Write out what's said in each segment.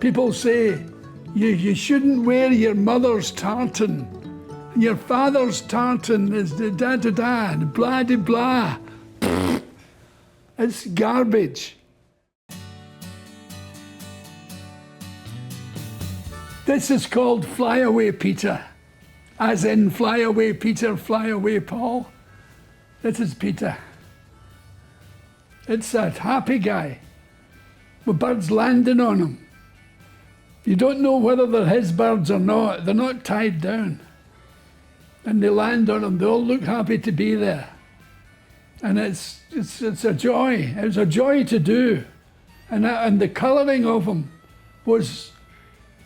People say you shouldn't wear your mother's tartan. Your father's tartan is da-da-da, and blah-de-blah. It's garbage. This is called Fly Away Peter, as in fly away Peter, fly away Paul. This is Peter. It's a happy guy with birds landing on him. You don't know whether they're his birds or not. They're not tied down. And they land on him. They all look happy to be there. And it's a joy. It was a joy to do. And the colouring of them was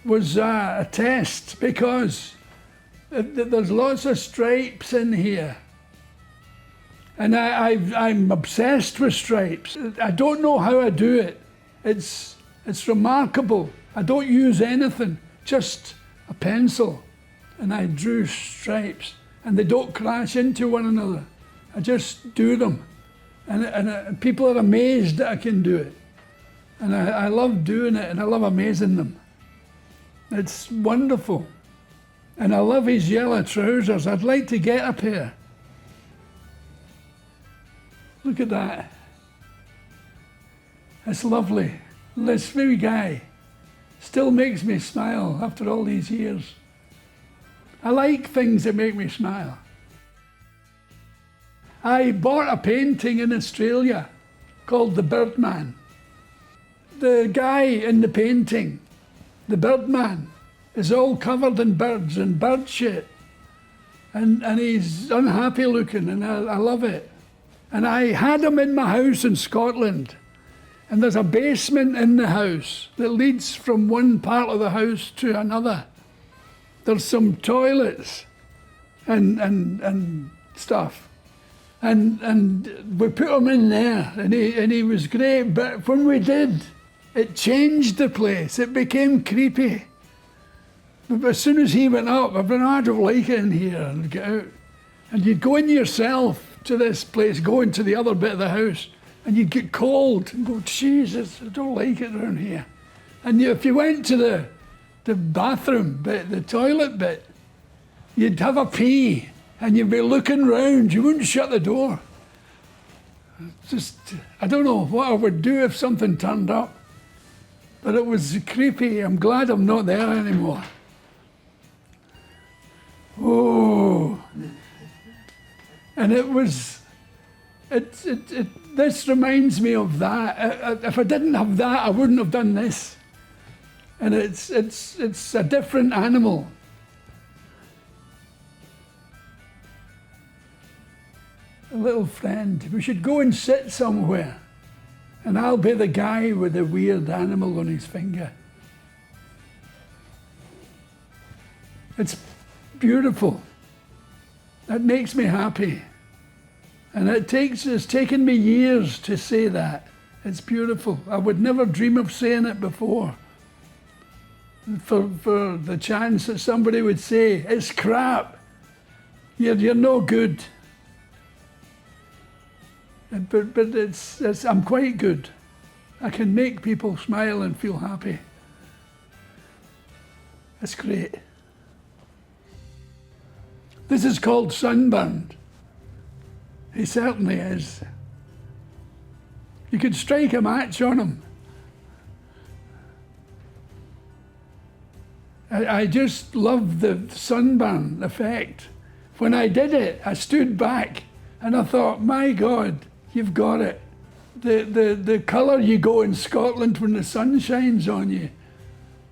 a test, because there's lots of stripes in here. And I'm obsessed with stripes. I don't know how I do it. It's remarkable. I don't use anything, just a pencil. And I drew stripes, and they don't crash into one another. I just do them. And people are amazed that I can do it. And I love doing it, and I love amazing them. It's wonderful. And I love his yellow trousers. I'd like to get a pair. Look at that. It's lovely. This wee guy still makes me smile after all these years. I like things that make me smile. I bought a painting in Australia called The Birdman. The guy in the painting, the Birdman, is all covered in birds and bird shit. And he's unhappy looking, and I love it. And I had him in my house in Scotland. And there's a basement in the house that leads from one part of the house to another. There's some toilets and stuff. And we put him in there, and he was great. But when we did, it changed the place. It became creepy. But as soon as he went up, I went, I don't like it in here, and get out. And you'd go in yourself to this place, go into the other bit of the house, and you'd get cold and go, Jesus, I don't like it around here. And if you went to the bathroom bit, the toilet bit, you'd have a pee, and you'd be looking round. You wouldn't shut the door. Just, I don't know what I would do if something turned up. But it was creepy. I'm glad I'm not there anymore. Oh. And it was, this reminds me of that. If I didn't have that, I wouldn't have done this. And it's a different animal. A little friend. We should go and sit somewhere, and I'll be the guy with the weird animal on his finger. It's beautiful. That makes me happy. And it's taken me years to say that. It's beautiful. I would never dream of saying it before. For the chance that somebody would say, it's crap. You're no good. But I'm quite good. I can make people smile and feel happy. It's great. This is called Sunburned. He certainly is. You could strike a match on him. I just love the sunburn effect. When I did it, I stood back and I thought, my God, you've got it. The colour you go in Scotland when the sun shines on you,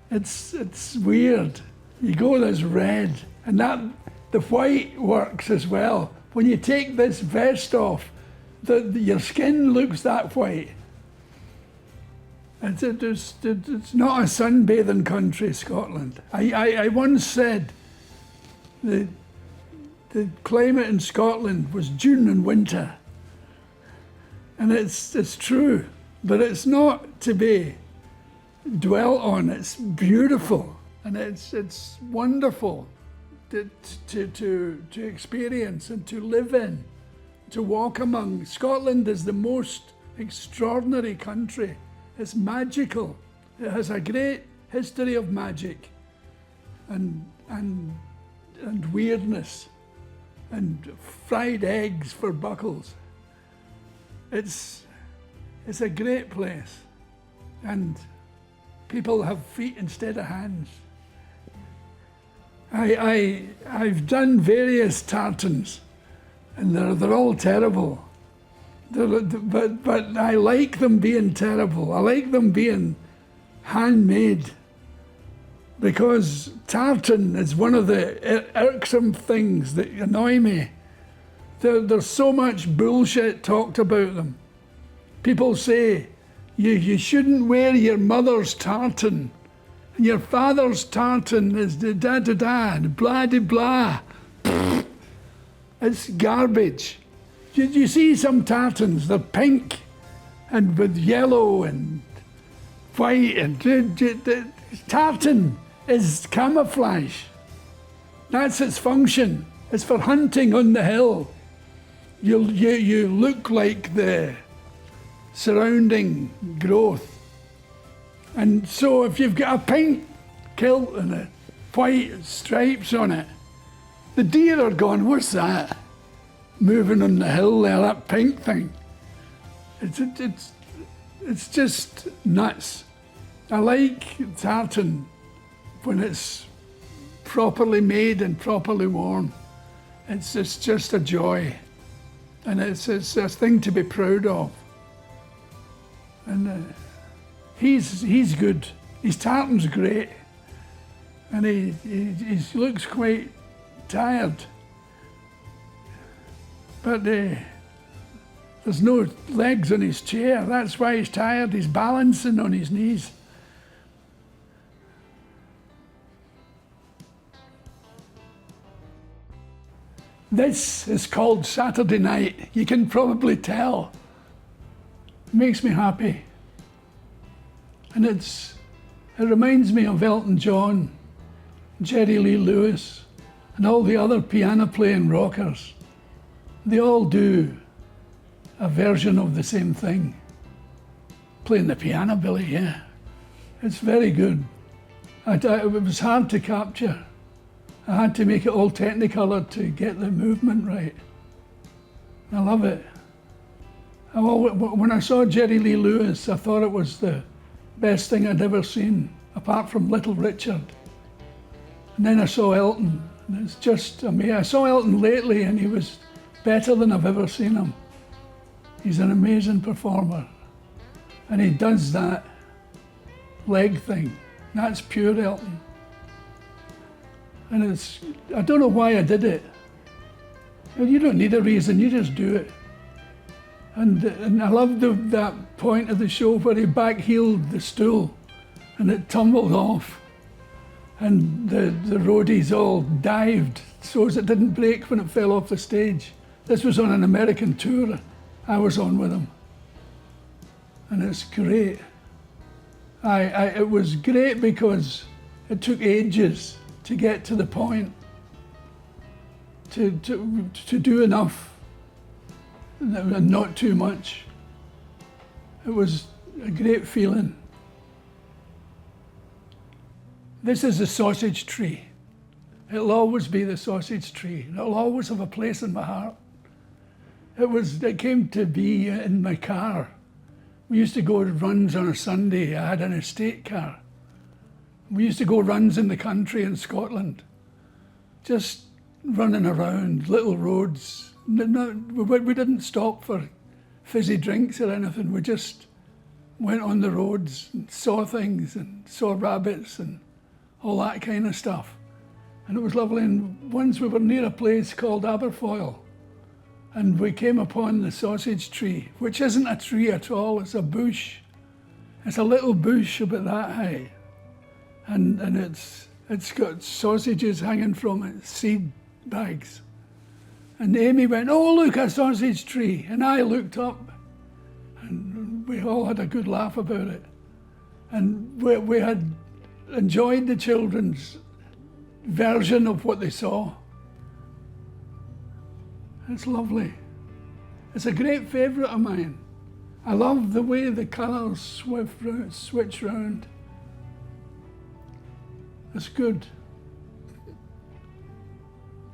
it's weird. You go this red, and the white works as well. When you take this vest off, your skin looks that white. It's not a sunbathing country, Scotland. I once said the climate in Scotland was June and winter. And it's true, but it's not to be dwelt on. It's beautiful, and it's wonderful to experience and to live in, to walk among. Scotland is the most extraordinary country. It's magical. It has a great history of magic and weirdness and fried eggs for buckles. It's a great place, and people have feet instead of hands. I've done various tartans, and they're all terrible. But I like them being terrible. I like them being handmade, because tartan is one of the irksome things that annoy me. There's so much bullshit talked about them. People say, you shouldn't wear your mother's tartan, and your father's tartan is da-da-da, blah-de-blah. It's garbage. You see some tartans, they're pink and with yellow and white, and tartan is camouflage. That's its function. It's for hunting on the hill. You look like the surrounding growth. And so if you've got a pink kilt and a white stripes on it, the deer are going, what's that? Moving on the hill there, that pink thing. It's just nuts. I like tartan when it's properly made and properly worn. It's just a joy, and it's a thing to be proud of. And he's good. His tartan's great, and he looks quite tired. But there's no legs on his chair. That's why he's tired. He's balancing on his knees. This is called Saturday Night. You can probably tell. It makes me happy. And it reminds me of Elton John, Jerry Lee Lewis, and all the other piano-playing rockers. They all do a version of the same thing. Playing the piano, Billy, yeah. It's very good. It was hard to capture. I had to make it all technicolor to get the movement right. I love it. When I saw Jerry Lee Lewis, I thought it was the best thing I'd ever seen, apart from Little Richard. And then I saw Elton, and it's just amazing. I saw Elton lately, and he was better than I've ever seen him. He's an amazing performer. And he does that leg thing. That's pure Elton. And I don't know why I did it. You don't need a reason, you just do it. And I loved that point of the show where he backheeled the stool and it tumbled off. And the roadies all dived so as it didn't break when it fell off the stage. This was on an American tour I was on with him. And it's great. It was great because it took ages to get to the point, to do enough and not too much. It was a great feeling. This is the sausage tree. It'll always be the sausage tree. It'll always have a place in my heart. It came to be in my car. We used to go runs on a Sunday. I had an estate car. We used to go runs in the country in Scotland, just running around, little roads. We didn't stop for fizzy drinks or anything. We just went on the roads and saw things and saw rabbits and all that kind of stuff. And it was lovely. And once we were near a place called Aberfoyle, and we came upon the sausage tree, which isn't a tree at all, it's a bush. It's a little bush about that high. And it's got sausages hanging from it, seed bags. And Amy went, oh, look, a sausage tree. And I looked up, and we all had a good laugh about it. And we had enjoyed the children's version of what they saw. It's lovely. It's a great favourite of mine. I love the way the colours switch round. It's good.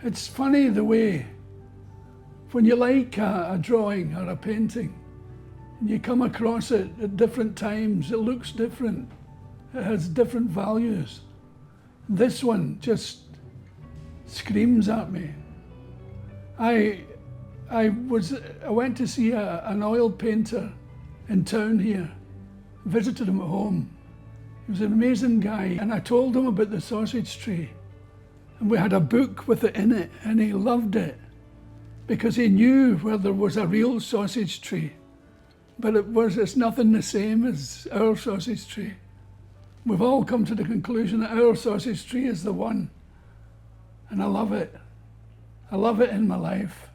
It's funny the way, when you like a drawing or a painting, and you come across it at different times, it looks different. It has different values. This one just screams at me. I went to see an oil painter in town here, visited him at home. He was an amazing guy, and I told him about the sausage tree. And we had a book with it in it, and he loved it because he knew where there was a real sausage tree. But it's nothing the same as our sausage tree. We've all come to the conclusion that our sausage tree is the one. And I love it. I love it in my life.